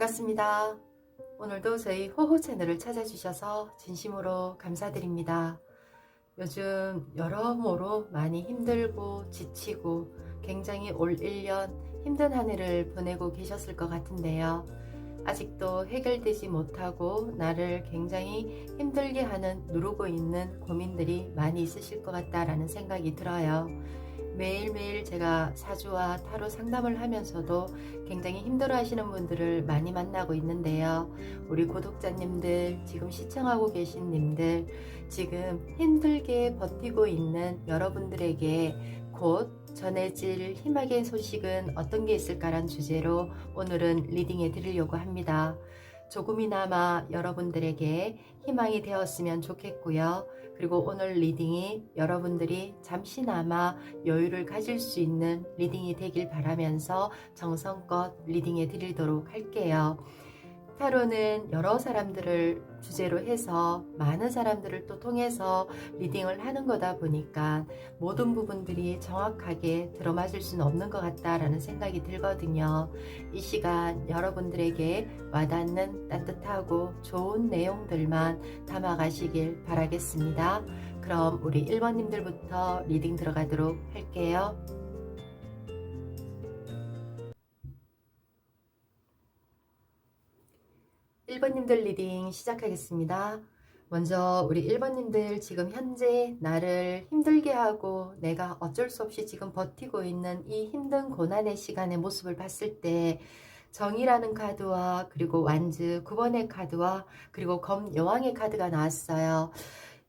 반갑습니다. 오늘도 저희 호호 채널을 찾아주셔서 진심으로 감사드립니다. 요즘 여러모로 많이 힘들고 지치고 굉장히 올 1년 힘든 한 해를 보내고 계셨을 것 같은데요. 아직도 해결되지 못하고 나를 굉장히 힘들게 하는 누르고 있는 고민들이 많이 있으실 것 같다라는 생각이 들어요. 매일매일 제가 사주와 타로 상담을 하면서도 굉장히 힘들어 하시는 분들을 많이 만나고 있는데요. 우리 구독자님들, 지금 시청하고 계신 님들, 지금 힘들게 버티고 있는 여러분들에게 곧 전해질 희망의 소식은 어떤 게 있을까란 주제로 오늘은 리딩해 드리려고 합니다. 조금이나마 여러분들에게 희망이 되었으면 좋겠고요. 그리고 오늘 리딩이 여러분들이 잠시나마 여유를 가질 수 있는 리딩이 되길 바라면서 정성껏 리딩해 드리도록 할게요. 타로는 여러 사람들을 주제로 해서 많은 사람들을 또 통해서 리딩을 하는 거다 보니까 모든 부분들이 정확하게 들어맞을 수는 없는 것 같다라는 생각이 들거든요. 이 시간 여러분들에게 와닿는 따뜻하고 좋은 내용들만 담아가시길 바라겠습니다. 그럼 우리 1번님들부터 리딩 들어가도록 할게요. 1번님들 리딩 시작하겠습니다. 먼저 우리 1번님들 지금 현재 나를 힘들게 하고 내가 어쩔 수 없이 지금 버티고 있는 이 힘든 고난의 시간의 모습을 봤을 때 정의라는 카드와 그리고 완즈 9번의 카드와 그리고 검 여왕의 카드가 나왔어요.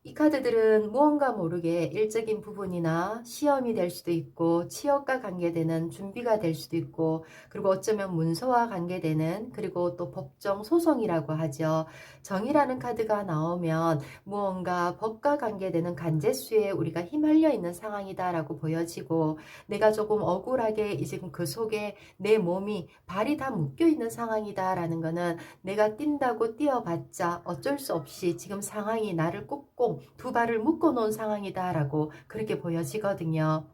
이 카드들은 무언가 모르게 일적인 부분이나 시험이 될 수도 있고 취업과 관계되는 준비가 될 수도 있고 그리고 어쩌면 문서와 관계되는 그리고 또 법정 소송이라고 하죠. 정의라는 카드가 나오면 무언가 법과 관계되는 간제수에 우리가 휘말려 있는 상황이다라고 보여지고 내가 조금 억울하게 지금 그 속에 내 몸이 발이 다 묶여 있는 상황이다라는 거는 내가 뛴다고 뛰어봤자 어쩔 수 없이 지금 상황이 나를 꾹꾹 두 발을 묶어 놓은 상황이다라고 그렇게 보여지거든요.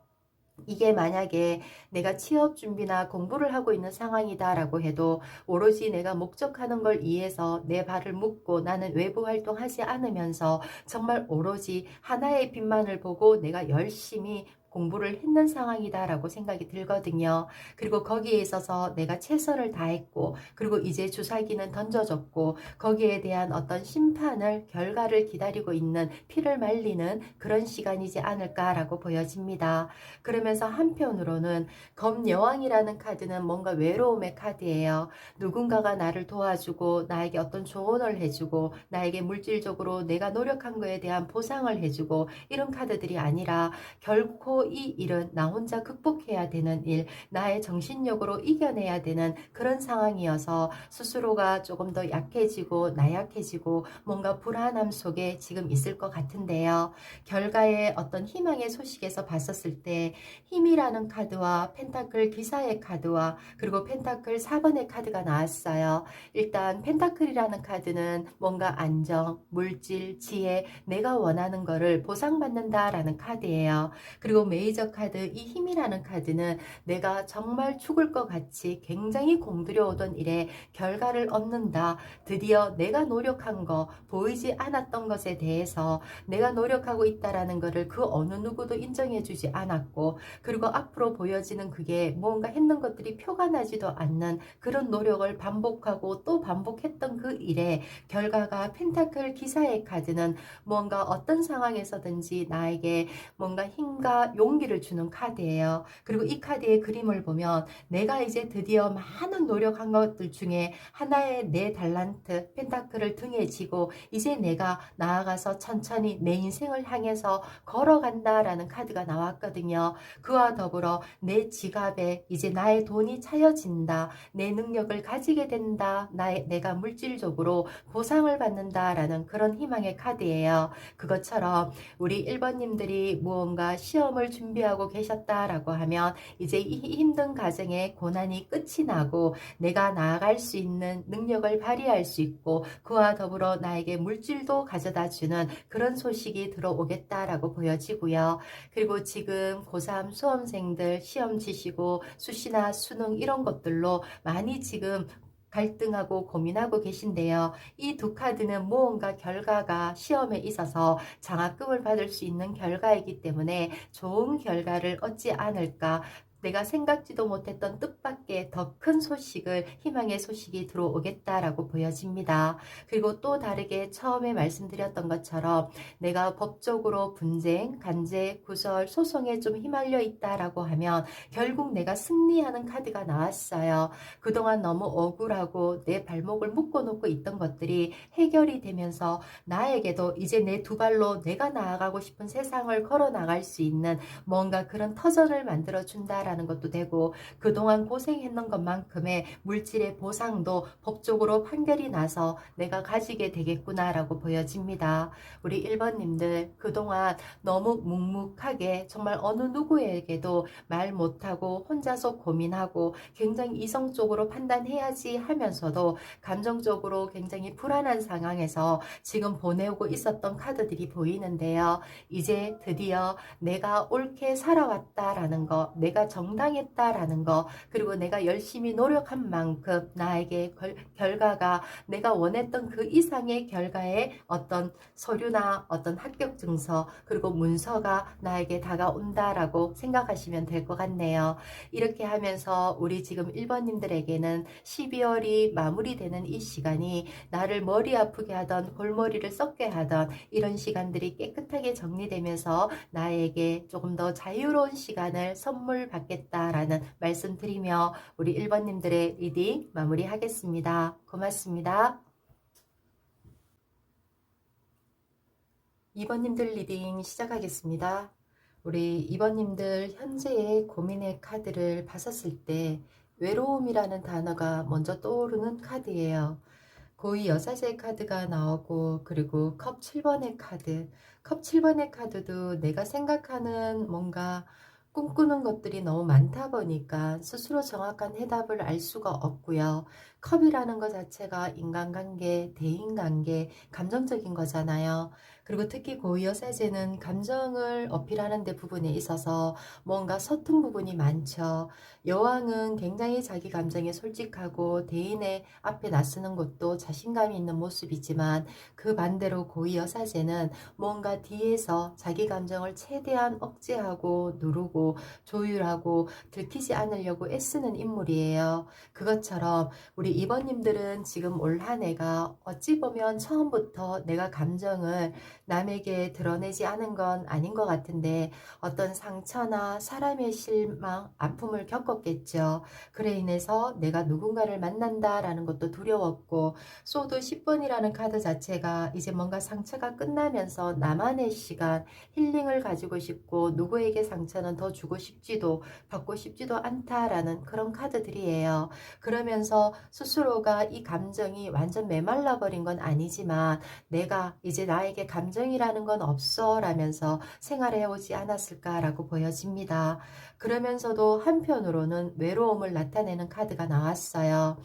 이게 만약에 내가 취업 준비나 공부를 하고 있는 상황이다라고 해도 오로지 내가 목적하는 걸 위해서 내 발을 묶고 나는 외부 활동하지 않으면서 정말 오로지 하나의 빛만을 보고 내가 열심히 공부를 했는 상황이다라고 생각이 들거든요. 그리고 거기에 있어서 내가 최선을 다했고 그리고 이제 주사기는 던져졌고 거기에 대한 어떤 심판을 결과를 기다리고 있는 피를 말리는 그런 시간이지 않을까라고 보여집니다. 그러면서 한편으로는 검여왕이라는 카드는 뭔가 외로움의 카드예요. 누군가가 나를 도와주고 나에게 어떤 조언을 해주고 나에게 물질적으로 내가 노력한 거에 대한 보상을 해주고 이런 카드들이 아니라 결코 이 일은 나 혼자 극복해야 되는 일, 나의 정신력으로 이겨내야 되는 그런 상황이어서 스스로가 조금 더 약해지고 나약해지고 뭔가 불안함 속에 지금 있을 것 같은데요. 결과의 어떤 희망의 소식에서 봤었을 때 힘이라는 카드와 펜타클 기사의 카드와 그리고 펜타클 4번의 카드가 나왔어요. 일단 펜타클이라는 카드는 뭔가 안정, 물질, 지혜, 내가 원하는 거를 보상받는다라는 카드예요. 그리고 메이저 카드 이 힘이라는 카드는 내가 정말 죽을 것 같이 굉장히 공들여오던 일에 결과를 얻는다. 드디어 내가 노력한 거, 보이지 않았던 것에 대해서 내가 노력하고 있다라는 것을 그 어느 누구도 인정해주지 않았고 그리고 앞으로 보여지는 그게 무언가 했는 것들이 표가 나지도 않는 그런 노력을 반복하고 또 반복했던 그 일의 결과가 펜타클 기사의 카드는 뭔가 어떤 상황에서든지 나에게 뭔가 힘과 용기를 주는 카드예요. 그리고 이 카드의 그림을 보면 내가 이제 드디어 많은 노력한 것들 중에 하나의 내 달란트 펜타클을 등에 지고 이제 내가 나아가서 천천히 내 인생을 향해서 걸어간다라는 카드가 나왔거든요. 그와 더불어 내 지갑에 이제 나의 돈이 차여진다. 내 능력을 가지게 된다. 내가 물질적으로 보상을 받는다라는 그런 희망의 카드예요. 그것처럼 우리 1번님들이 무언가 시험을 준비하고 계셨다라고 하면 이제 이 힘든 과정의 고난이 끝이 나고 내가 나아갈 수 있는 능력을 발휘할 수 있고 그와 더불어 나에게 물질도 가져다 주는 그런 소식이 들어오겠다라고 보여지고요. 그리고 지금 고3 수험생들 시험 치시고 수시나 수능 이런 것들로 많이 지금 갈등하고 고민하고 계신데요. 이 두 카드는 무언가 결과가 시험에 있어서 장학금을 받을 수 있는 결과이기 때문에 좋은 결과를 얻지 않을까, 내가 생각지도 못했던 뜻밖의 더 큰 소식을, 희망의 소식이 들어오겠다라고 보여집니다. 그리고 또 다르게 처음에 말씀드렸던 것처럼 내가 법적으로 분쟁, 간제, 구설, 소송에 좀 휘말려 있다라고 하면 결국 내가 승리하는 카드가 나왔어요. 그동안 너무 억울하고 내 발목을 묶어놓고 있던 것들이 해결이 되면서 나에게도 이제 내 두 발로 내가 나아가고 싶은 세상을 걸어 나갈 수 있는 뭔가 그런 터전을 만들어 준다라는 것도 되고, 그동안 고생했는 것만큼의 물질의 보상도 법적으로 판결이 나서 내가 가지게 되겠구나라고 보여집니다. 우리 1번님들, 그동안 너무 묵묵하게 정말 어느 누구에게도 말 못하고 혼자서 고민하고 굉장히 이성적으로 판단해야지 하면서도 감정적으로 굉장히 불안한 상황에서 지금 보내오고 있었던 카드들이 보이는데요. 이제 드디어 내가 옳게 살아왔다라는 거, 내가 정당했다라는 거, 그리고 내가 열심히 노력한 만큼 나에게 결과가 내가 원했던 그 이상의 결과의 어떤 서류나 어떤 합격 증서, 그리고 문서가 나에게 다가온다라고 생각하시면 될 것 같네요. 이렇게 하면서 우리 지금 1번님들에게는 12월이 마무리되는 이 시간이 나를 머리 아프게 하던, 골머리를 썩게 하던 이런 시간들이 깨끗하게 정리되면서 나에게 조금 더 자유로운 시간을 선물 받겠다라는 말씀드리며 우리 1번님들의 리딩 마무리하겠습니다. 고맙습니다. 2번님들 리딩 시작하겠습니다. 우리 2번님들 현재의 고민의 카드를 봤었을 때 외로움이라는 단어가 먼저 떠오르는 카드예요. 고위 여사제 카드가 나오고, 그리고 컵 7번의 카드, 컵 7번의 카드도 내가 생각하는 뭔가 꿈꾸는 것들이 너무 많다 보니까 스스로 정확한 해답을 알 수가 없고요. 컵이라는 것 자체가 인간관계, 대인관계, 감정적인 거잖아요. 그리고 특히 고위여사제는 감정을 어필하는 데 부분에 있어서 뭔가 서툰 부분이 많죠. 여왕은 굉장히 자기 감정에 솔직하고 대인의 앞에 나서는 것도 자신감이 있는 모습이지만, 그 반대로 고위여사제는 뭔가 뒤에서 자기 감정을 최대한 억제하고 누르고 조율하고 들키지 않으려고 애쓰는 인물이에요. 그것처럼 우리 이번님들은 지금 올 한 해가 어찌 보면 처음부터 내가 감정을 남에게 드러내지 않은 건 아닌 것 같은데 어떤 상처나 사람의 실망, 아픔을 겪었겠죠. 그래 인해서 내가 누군가를 만난다라는 것도 두려웠고, 소드 10번이라는 카드 자체가 이제 뭔가 상처가 끝나면서 나만의 시간, 힐링을 가지고 싶고 누구에게 상처는 더 주고 싶지도 받고 싶지도 않다라는 그런 카드들이에요. 그러면서 스스로가 이 감정이 완전 메말라 버린 건 아니지만 내가 이제 나에게 감정이라는 건 없어 라면서 생활해 오지 않았을까라고 보여집니다. 그러면서도 한편으로는 외로움을 나타내는 카드가 나왔어요.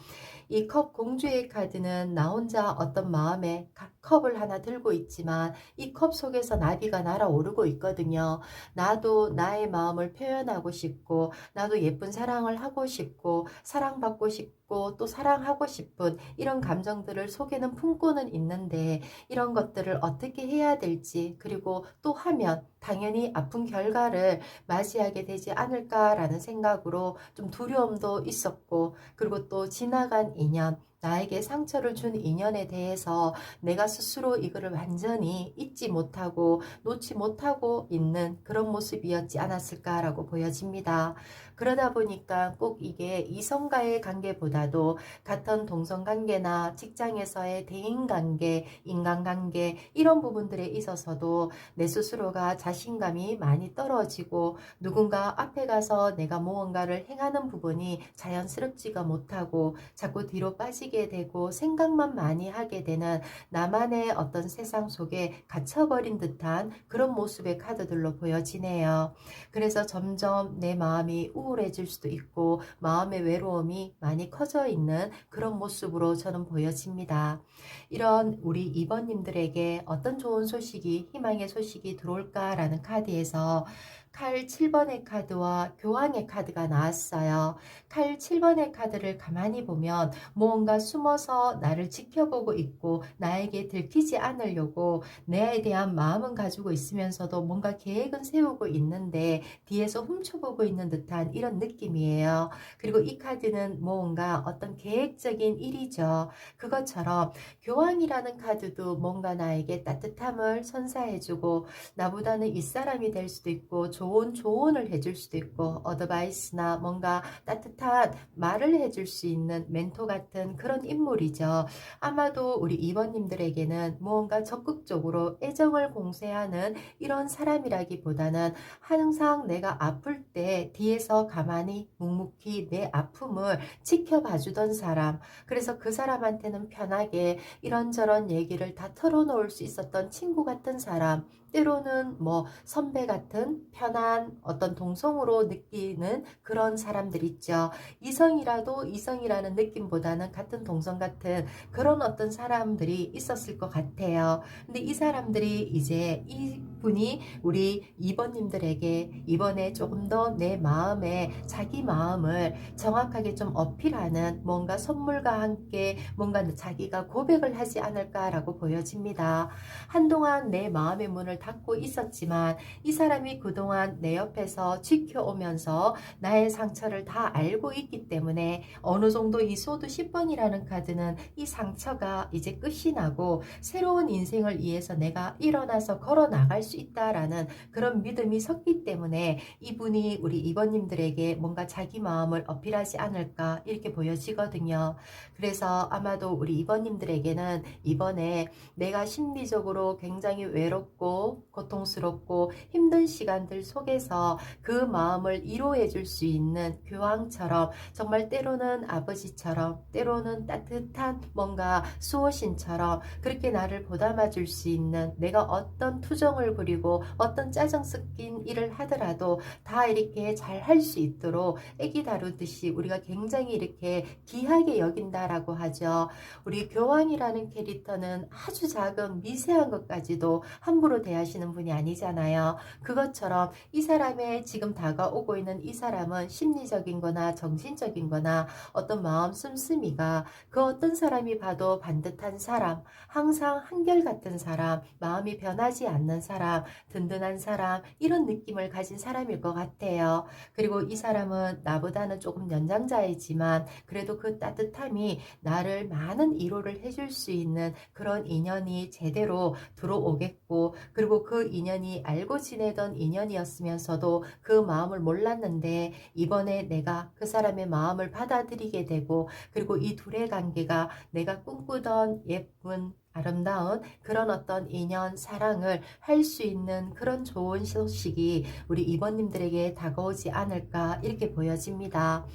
이 컵 공주의 카드는 나 혼자 어떤 마음에 컵을 하나 들고 있지만 이 컵 속에서 나비가 날아오르고 있거든요. 나도 나의 마음을 표현하고 싶고, 나도 예쁜 사랑을 하고 싶고, 사랑받고 싶고, 또 사랑하고 싶은 이런 감정들을 속에는 품고는 있는데, 이런 것들을 어떻게 해야 될지, 그리고 또 하면 당연히 아픈 결과를 맞이하게 되지 않을까라는 생각으로 좀 두려움도 있었고, 그리고 또 지나간 인연, 나에게 상처를 준 인연에 대해서 내가 스스로 이거를 완전히 잊지 못하고 놓지 못하고 있는 그런 모습이었지 않았을까라고 보여집니다. 그러다 보니까 꼭 이게 이성과의 관계보다도 같은 동성관계나 직장에서의 대인관계, 인간관계 이런 부분들에 있어서도 내 스스로가 자신감이 많이 떨어지고, 누군가 앞에 가서 내가 무언가를 행하는 부분이 자연스럽지가 못하고 자꾸 뒤로 빠지게 되고 생각만 많이 하게 되는 나만의 어떤 세상 속에 갇혀버린 듯한 그런 모습의 카드들로 보여지네요. 그래서 점점 내 마음이 우울해질 수도 있고 마음의 외로움이 많이 커져 있는 그런 모습으로 저는 보여집니다. 이런 우리 2번님들에게 어떤 좋은 소식이, 희망의 소식이 들어올까라는 카드에서 칼 7번의 카드와 교황의 카드가 나왔어요. 칼 7번의 카드를 가만히 보면 무언가 숨어서 나를 지켜보고 있고 나에게 들키지 않으려고 내에 대한 마음은 가지고 있으면서도 뭔가 계획은 세우고 있는데 뒤에서 훔쳐보고 있는 듯한 이런 느낌이에요. 그리고 이 카드는 뭔가 어떤 계획적인 일이죠. 그것처럼 교황이라는 카드도 뭔가 나에게 따뜻함을 선사해주고 나보다는 윗사람이 될 수도 있고 좋은 조언을 해줄 수도 있고 어드바이스나 뭔가 따뜻한 말을 해줄 수 있는 멘토 같은 그런 인물이죠. 아마도 우리 이번님들에게는 무언가 적극적으로 애정을 공세하는 이런 사람이라기보다는 항상 내가 아플 때 뒤에서 가만히 묵묵히 내 아픔을 지켜봐 주던 사람, 그래서 그 사람한테는 편하게 이런저런 얘기를 다 털어놓을 수 있었던 친구 같은 사람, 때로는 뭐 선배 같은 편한 어떤 동성으로 느끼는 그런 사람들 있죠. 이성이라도 이성이라는 느낌보다는 같은 동성 같은 그런 어떤 사람들이 있었을 것 같아요. 근데 이 사람들이 이제 이분이 우리 2번님들에게 이번에 조금 더 내 마음에 자기 마음을 정확하게 좀 어필하는 뭔가 선물과 함께 뭔가 자기가 고백을 하지 않을까라고 보여집니다. 한동안 내 마음의 문을 닫고 있었지만 이 사람이 그동안 내 옆에서 지켜오면서 나의 상처를 다 알고 있기 때문에 어느 정도 이 소드 10번이라는 카드는 이 상처가 이제 끝이 나고 새로운 인생을 위해서 내가 일어나서 걸어 나갈 수 있다라는 그런 믿음이 섰기 때문에 이분이 우리 이번님들에게 뭔가 자기 마음을 어필하지 않을까 이렇게 보여지거든요. 그래서 아마도 우리 이번님들에게는 이번에 내가 심리적으로 굉장히 외롭고 고통스럽고 힘든 시간들 속에서 그 마음을 위로해 줄 수 있는 교황처럼 정말 때로는 아버지처럼 때로는 따뜻한 뭔가 수호신처럼 그렇게 나를 보담아 줄 수 있는 내가 어떤 투정을 부리고 어떤 짜증 섞인 일을 하더라도 다 이렇게 잘 할 수 있도록 애기 다루듯이 우리가 굉장히 이렇게 귀하게 여긴다라고 하죠. 우리 교황이라는 캐릭터는 아주 작은 미세한 것까지도 함부로 대하시는 분이 아니잖아요. 그것처럼 이 사람의 지금 다가오고 있는 이 사람은 심리적인 거나 정신적인 거나 어떤 마음 씀씀이가 그 어떤 사람이 봐도 반듯한 사람, 항상 한결같은 사람, 마음이 변하지 않는 사람, 든든한 사람, 이런 느낌을 가진 사람일 것 같아요. 그리고 이 사람은 나보다는 조금 연장자이지만 그래도 그 따뜻함이 나를 많은 위로를 해줄 수 있는 그런 인연이 제대로 들어오겠고, 그리고 그 인연이 알고 지내던 인연이었으면서도 그 마음을 몰랐는데 이번에 내가 그 사람의 마음을 받아들이게 되고, 그리고 이 둘의 관계가 내가 꿈꾸던 예쁜 아름다운 그런 어떤 인연, 사랑을 할 수 있는 그런 좋은 소식이 우리 이번님들에게 다가오지 않을까 이렇게 보여집니다.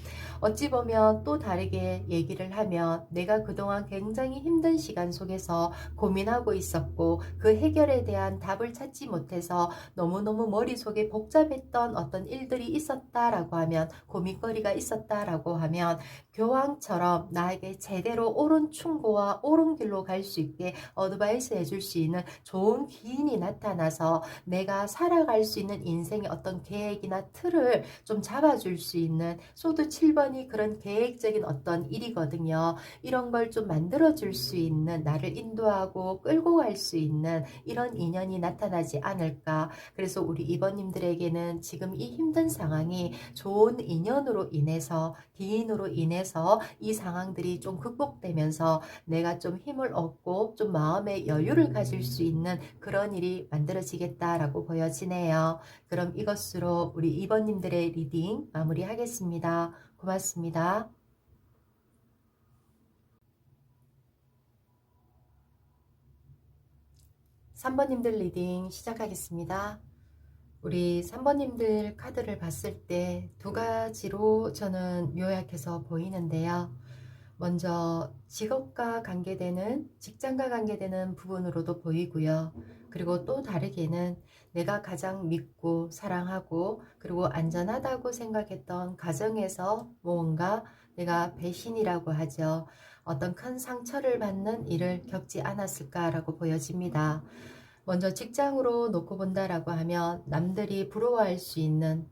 어찌 보면 또 다르게 얘기를 하면 내가 그동안 굉장히 힘든 시간 속에서 고민하고 있었고 그 해결에 대한 답을 찾지 못해서 너무너무 머릿속에 복잡했던 어떤 일들이 있었다라고 하면, 고민거리가 있었다라고 하면 교황처럼 나에게 제대로 옳은 충고와 옳은 길로 갈 수 있게 어드바이스 해줄 수 있는 좋은 기인이 나타나서 내가 살아갈 수 있는 인생의 어떤 계획이나 틀을 좀 잡아줄 수 있는, 소드 7번이 그런 계획적인 어떤 일이거든요. 이런 걸 좀 만들어줄 수 있는, 나를 인도하고 끌고 갈 수 있는 이런 인연이 나타나지 않을까. 그래서 우리 이번님들에게는 지금 이 힘든 상황이 좋은 인연으로 인해서, 기인으로 인해서 이 상황들이 좀 극복되면서 내가 좀 힘을 얻고 좀 마음의 여유를 가질 수 있는 그런 일이 만들어지겠다라고 보여지네요. 그럼 이것으로 우리 이번님들의 리딩 마무리하겠습니다. 고맙습니다. 3번님들 리딩 시작하겠습니다. 우리 3번님들 카드를 봤을 때 두 가지로 저는 요약해서 보이는데요. 먼저 직업과 관계되는, 직장과 관계되는 부분으로도 보이고요. 그리고 또 다르게는 내가 가장 믿고 사랑하고 그리고 안전하다고 생각했던 가정에서 뭔가 내가 배신이라고 하죠. 어떤 큰 상처를 받는 일을 겪지 않았을까라고 보여집니다. 먼저 직장으로 놓고 본다라고 하면 남들이 부러워할 수 있는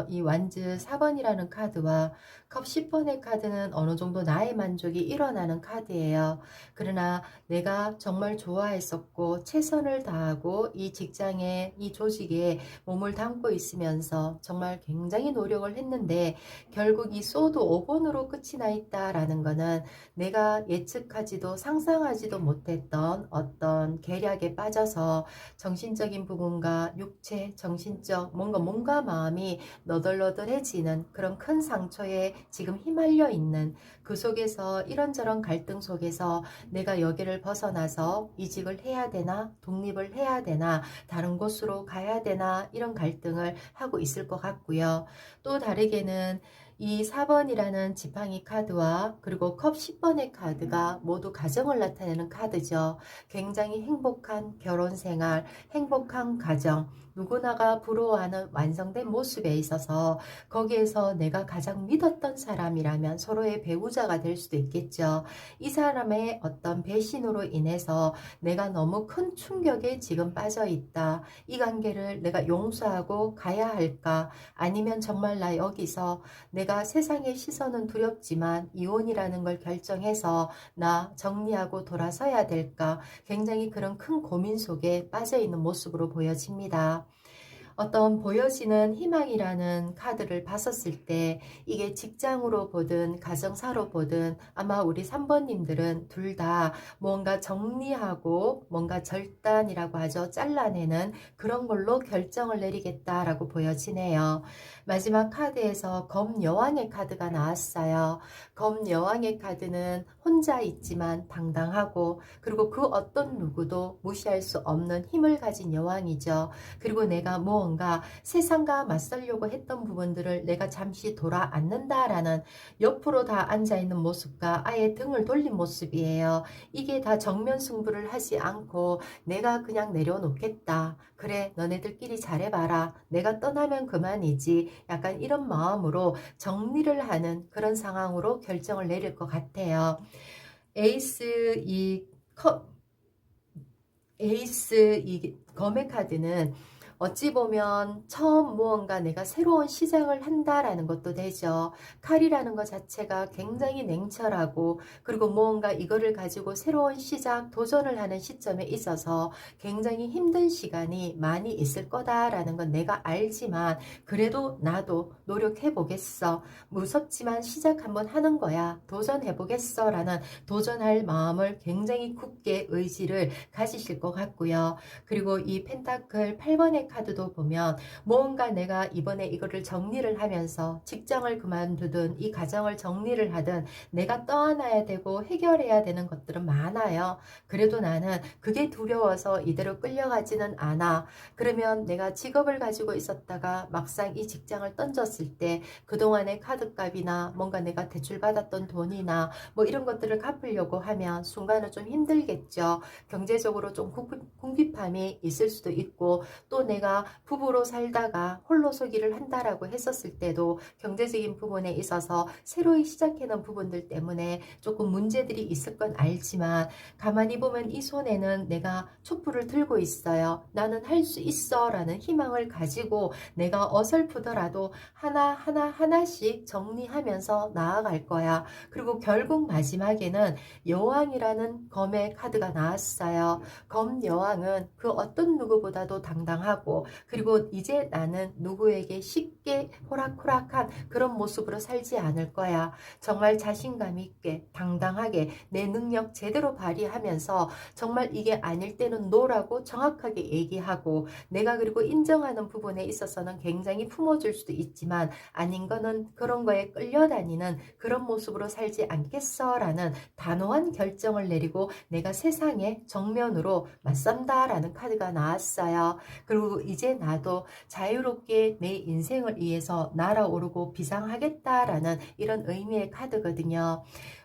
이 완즈 4번이라는 카드와 컵 10번의 카드는 어느 정도 나의 만족이 일어나는 카드예요. 그러나 내가 정말 좋아했었고 최선을 다하고 이 직장에, 이 조직에 몸을 담고 있으면서 정말 굉장히 노력을 했는데 결국 이 소드 5번으로 끝이 나 있다라는 것은 내가 예측하지도 상상하지도 못했던 어떤 계략에 빠져서 정신적인 부분과 육체, 정신적 뭔가 몸과 마음이 너덜너덜해지는 그런 큰 상처에 지금 휘말려 있는 그 속에서 이런저런 갈등 속에서 내가 여기를 벗어나서 이직을 해야 되나 독립을 해야 되나 다른 곳으로 가야 되나 이런 갈등을 하고 있을 것 같고요. 또 다르게는 이 4번이라는 지팡이 카드와 그리고 컵 10번의 카드가 모두 가정을 나타내는 카드죠. 굉장히 행복한 결혼 생활, 행복한 가정, 누구나가 부러워하는 완성된 모습에 있어서 거기에서 내가 가장 믿었던 사람이라면 서로의 배우자가 될 수도 있겠죠. 이 사람의 어떤 배신으로 인해서 내가 너무 큰 충격에 지금 빠져 있다. 이 관계를 내가 용서하고 가야 할까? 아니면 정말 나 여기서 내가 세상의 시선은 두렵지만 이혼이라는 걸 결정해서 나 정리하고 돌아서야 될까? 굉장히 그런 큰 고민 속에 빠져 있는 모습으로 보여집니다. 어떤 보여지는 희망이라는 카드를 봤었을 때 이게 직장으로 보든 가정사로 보든 아마 우리 3번님들은 둘 다 뭔가 정리하고 뭔가 절단이라고 하죠. 잘라내는 그런 걸로 결정을 내리겠다라고 보여지네요. 마지막 카드에서 검 여왕의 카드가 나왔어요. 검 여왕의 카드는 혼자 있지만 당당하고 그리고 그 어떤 누구도 무시할 수 없는 힘을 가진 여왕이죠. 그리고 내가 무언가 세상과 맞서려고 했던 부분들을 내가 잠시 돌아앉는다라는 옆으로 다 앉아있는 모습과 아예 등을 돌린 모습이에요. 이게 다 정면 승부를 하지 않고 내가 그냥 내려놓겠다. 그래 너네들끼리 잘해봐라. 내가 떠나면 그만이지. 약간 이런 마음으로 정리를 하는 그런 상황으로 결정을 내릴 것 같아요. 에이스 이 검의 카드는 어찌 보면 처음 무언가 내가 새로운 시작을 한다라는 것도 되죠. 칼이라는 것 자체가 굉장히 냉철하고 그리고 무언가 이거를 가지고 새로운 시작, 도전을 하는 시점에 있어서 굉장히 힘든 시간이 많이 있을 거다라는 건 내가 알지만 그래도 나도 노력해 보겠어. 무섭지만 시작 한번 하는 거야. 도전해 보겠어 라는 도전할 마음을 굉장히 굳게 의지를 가지실 것 같고요. 그리고 이 펜타클 8번의 카드도 보면 뭔가 내가 이번에 이거를 정리를 하면서 직장을 그만두든 이 가정을 정리를 하든 내가 떠안아야 되고 해결해야 되는 것들은 많아요. 그래도 나는 그게 두려워서 이대로 끌려가지는 않아. 그러면 내가 직업을 가지고 있었다가 막상 이 직장을 던졌을 때 그동안의 카드값이나 뭔가 내가 대출받았던 돈이나 뭐 이런 것들을 갚으려고 하면 순간은 좀 힘들겠죠. 경제적으로 좀 궁핍함이 있을 수도 있고 또 내가 부부로 살다가 홀로서기를 한다라고 했었을 때도 경제적인 부분에 있어서 새로이 시작해놓은 부분들 때문에 조금 문제들이 있을 건 알지만 가만히 보면 이 손에는 내가 촛불을 들고 있어요. 나는 할 수 있어 라는 희망을 가지고 내가 어설프더라도 하나씩 정리하면서 나아갈 거야. 그리고 결국 마지막에는 여왕이라는 검의 카드가 나왔어요. 검 여왕은 그 어떤 누구보다도 당당하고 그리고 이제 나는 누구에게 쉽게 호락호락한 그런 모습으로 살지 않을 거야. 정말 자신감 있게 당당하게 내 능력 제대로 발휘하면서 정말 이게 아닐 때는 노라고 정확하게 얘기하고 내가 그리고 인정하는 부분에 있어서는 굉장히 품어줄 수도 있지만 아닌 거는 그런 거에 끌려다니는 그런 모습으로 살지 않겠어 라는 단호한 결정을 내리고 내가 세상에 정면으로 맞선다라는 카드가 나왔어요. 그리고 이제 나도 자유롭게 내 인생을 위해서 날아오르고 비상하겠다라는 이런 의미의 카드거든요.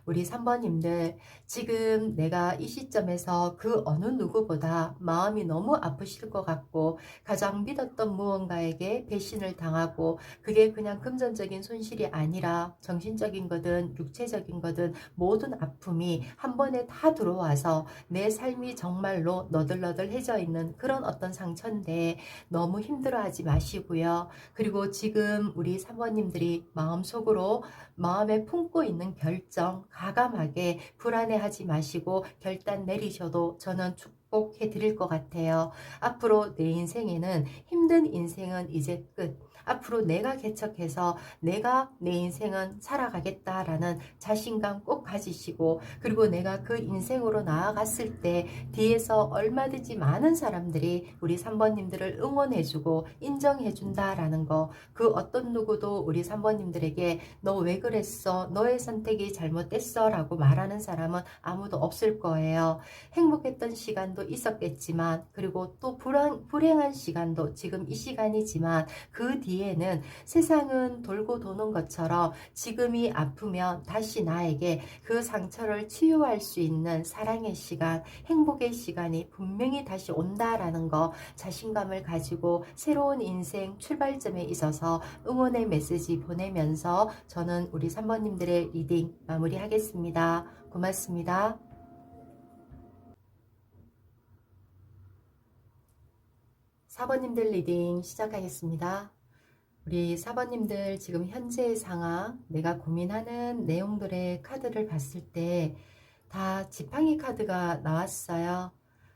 우리 3번님들, 지금 내가 이 시점에서 그 어느 누구보다 마음이 너무 아프실 것 같고, 가장 믿었던 무언가에게 배신을 당하고, 그게 그냥 금전적인 손실이 아니라 정신적인 거든 육체적인 거든 모든 아픔이 한 번에 다 들어와서 내 삶이 정말로 너덜너덜해져 있는 그런 어떤 상처인데, 너무 힘들어하지 마시고요. 그리고 지금 우리 3번님들이 마음속으로 마음에 품고 있는 결정 과감하게 불안해하지 마시고 결단 내리셔도 저는 축복해 드릴 것 같아요. 앞으로 내 인생에는 힘든 인생은 이제 끝. 앞으로 내가 개척해서 내가 내 인생은 살아가겠다라는 자신감 꼭 가지시고, 그리고 내가 그 인생으로 나아갔을 때 뒤에서 얼마든지 많은 사람들이 우리 3번님들을 응원해주고 인정해준다라는 거, 그 어떤 누구도 우리 3번님들에게 너 왜 그랬어? 너의 선택이 잘못됐어? 라고 말하는 사람은 아무도 없을 거예요. 행복했던 시간도 있었겠지만, 그리고 또 불행한 시간도 지금 이 시간이지만, 그 뒤에는 세상은 돌고 도는 것처럼 지금이 아프면 다시 나에게 그 상처를 치유할 수 있는 사랑의 시간, 행복의 시간이 분명히 다시 온다라는 거, 자신감을 가지고 새로운 인생 출발점에 있어서 응원의 메시지 보내면서 저는 우리 3번님들의 리딩 마무리하겠습니다. 고맙습니다. 4번님들 리딩 시작하겠습니다. 우리 4번님들 지금 현재의 상황, 내가 고민하는 내용들의 카드를 봤을 때 다 지팡이 카드가 나왔어요.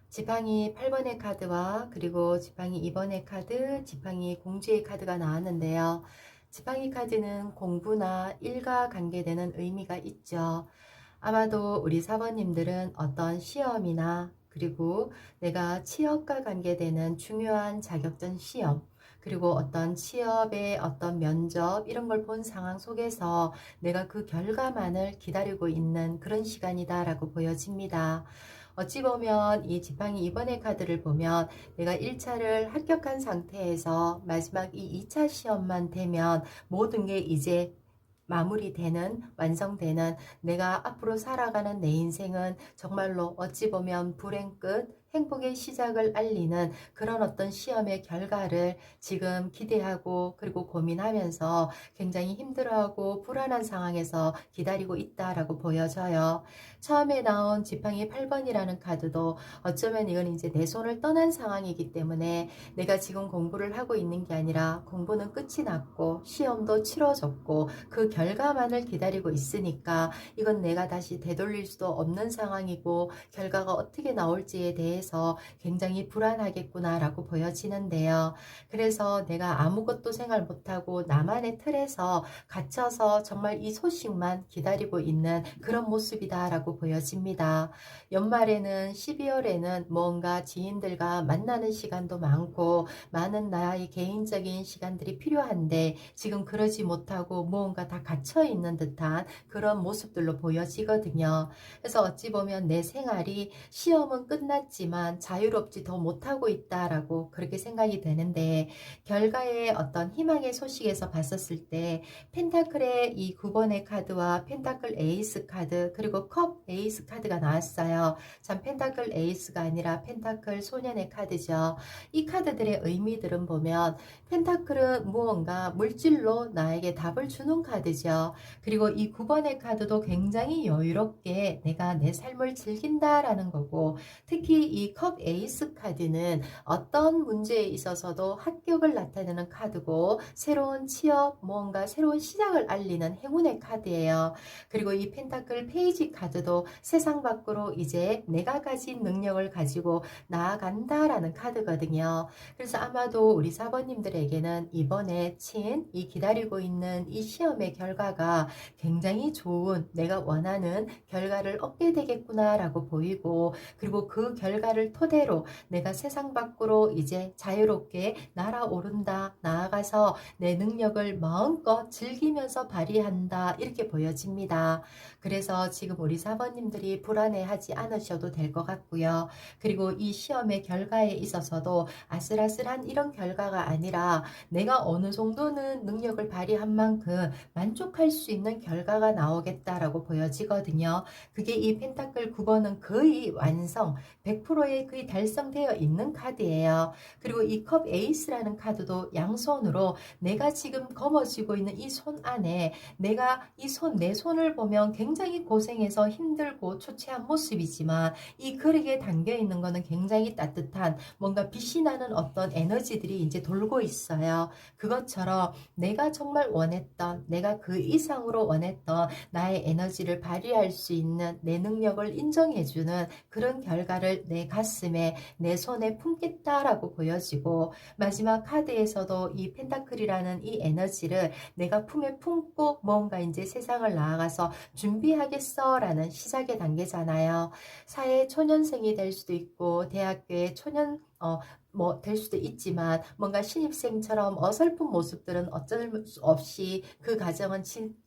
지팡이 8번의 카드와 그리고 지팡이 2번의 카드, 지팡이 공주의 카드가 나왔는데요. 지팡이 카드는 공부나 일과 관계되는 의미가 있죠. 아마도 우리 4번님들은 어떤 시험이나 그리고 내가 취업과 관계되는 중요한 자격증 시험, 그리고 어떤 취업의 어떤 면접 이런 걸 본 상황 속에서 내가 그 결과만을 기다리고 있는 그런 시간이다라고 보여집니다. 어찌 보면 이 지팡이 2번의 카드를 보면 내가 1차를 합격한 상태에서 마지막 이 2차 시험만 되면 모든 게 이제 마무리되는, 완성되는, 내가 앞으로 살아가는 내 인생은 정말로 어찌 보면 불행 끝, 행복의 시작을 알리는 그런 어떤 시험의 결과를 지금 기대하고 그리고 고민하면서 굉장히 힘들어하고 불안한 상황에서 기다리고 있다라고 보여져요. 처음에 나온 지팡이 8번이라는 카드도 어쩌면 이건 이제 내 손을 떠난 상황이기 때문에 내가 지금 공부를 하고 있는 게 아니라 공부는 끝이 났고 시험도 치러졌고 그 결과만을 기다리고 있으니까 이건 내가 다시 되돌릴 수도 없는 상황이고 결과가 어떻게 나올지에 대해서 굉장히 불안하겠구나라고 보여지는데요. 그래서 내가 아무것도 생각 못하고 나만의 틀에서 갇혀서 정말 이 소식만 기다리고 있는 그런 모습이다라고 보여집니다. 연말에는 12월에는 뭔가 지인들과 만나는 시간도 많고 많은 나의 개인적인 시간들이 필요한데 지금 그러지 못하고 무언가 다 갇혀 있는 듯한 그런 모습들로 보여지거든요. 그래서 어찌 보면 내 생활이 시험은 끝났지만 자유롭지 더 못하고 있다라고 그렇게 생각이 되는데, 결과의 어떤 희망의 소식에서 봤었을 때 펜타클의 이 9번의 카드와 펜타클 에이스 카드 그리고 컵 에이스 카드가 나왔어요. 참 펜타클 에이스가 아니라 펜타클 소년의 카드죠. 이 카드들의 의미들은 보면 펜타클은 무언가 물질로 나에게 답을 주는 카드죠. 그리고 이 9번의 카드도 굉장히 여유롭게 내가 내 삶을 즐긴다라는 거고, 특히 이 컵 에이스 카드는 어떤 문제에 있어서도 합격을 나타내는 카드고 새로운 취업, 무언가 새로운 시작을 알리는 행운의 카드예요. 그리고 이 펜타클 페이지 카드도 세상 밖으로 이제 내가 가진 능력을 가지고 나아간다라는 카드거든요. 그래서 아마도 우리 4번님들에게는 이번에 이 기다리고 있는 이 시험의 결과가 굉장히 좋은 내가 원하는 결과를 얻게 되겠구나라고 보이고, 그리고 그 결과 결과를 토대로 내가 세상 밖으로 이제 자유롭게 날아오른다. 나아가서 내 능력을 마음껏 즐기면서 발휘한다. 이렇게 보여집니다. 그래서 지금 우리 사모님들이 불안해하지 않으셔도 될 것 같고요. 그리고 이 시험의 결과에 있어서도 아슬아슬한 이런 결과가 아니라 내가 어느 정도는 능력을 발휘한 만큼 만족할 수 있는 결과가 나오겠다라고 보여지거든요. 그게 이 펜타클 9번은 거의 완성, 100%의 거의 달성되어 있는 카드예요. 그리고 이 컵 에이스라는 카드도 양손으로 내가 지금 거머쥐고 있는 이 손 안에 내가 내 손을 보면 굉장히 고생해서 힘들고 초췌한 모습이지만 이 그릇에 담겨 있는 거는 굉장히 따뜻한 뭔가 빛이 나는 어떤 에너지들이 이제 돌고 있어요. 그것처럼 내가 정말 원했던, 내가 그 이상으로 원했던 나의 에너지를 발휘할 수 있는 내 능력을 인정해주는 그런 결과를 내 가슴에, 내 손에 품겠다라고 보여지고, 마지막 카드에서도 이 펜타클이라는 이 에너지를 내가 품에 품고 뭔가 이제 세상을 나아가서 준비하겠어 라는 시작의 단계잖아요. 사회 초년생이 될 수도 있고 대학교의 될 수도 있지만 뭔가 신입생처럼 어설픈 모습들은 어쩔 수 없이 그 과정은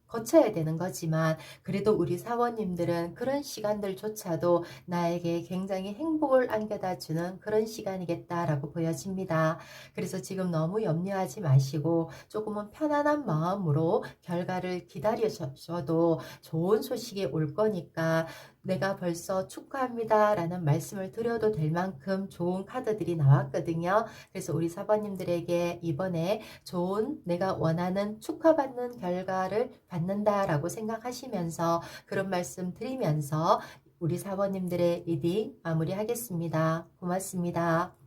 거쳐야 되는 거지만 그래도 우리 사원님들은 그런 시간들조차도 나에게 굉장히 행복을 안겨다 주는 그런 시간이겠다라고 보여집니다. 그래서 지금 너무 염려하지 마시고 조금은 편안한 마음으로 결과를 기다리셔도 좋은 소식이 올 거니까 내가 벌써 축하합니다 라는 말씀을 드려도 될 만큼 좋은 카드들이 나왔거든요. 그래서 우리 사모님들에게 이번에 좋은 내가 원하는 축하받는 결과를 받는다라고 생각하시면서 그런 말씀 드리면서 우리 사모님들의 리딩 마무리하겠습니다. 고맙습니다.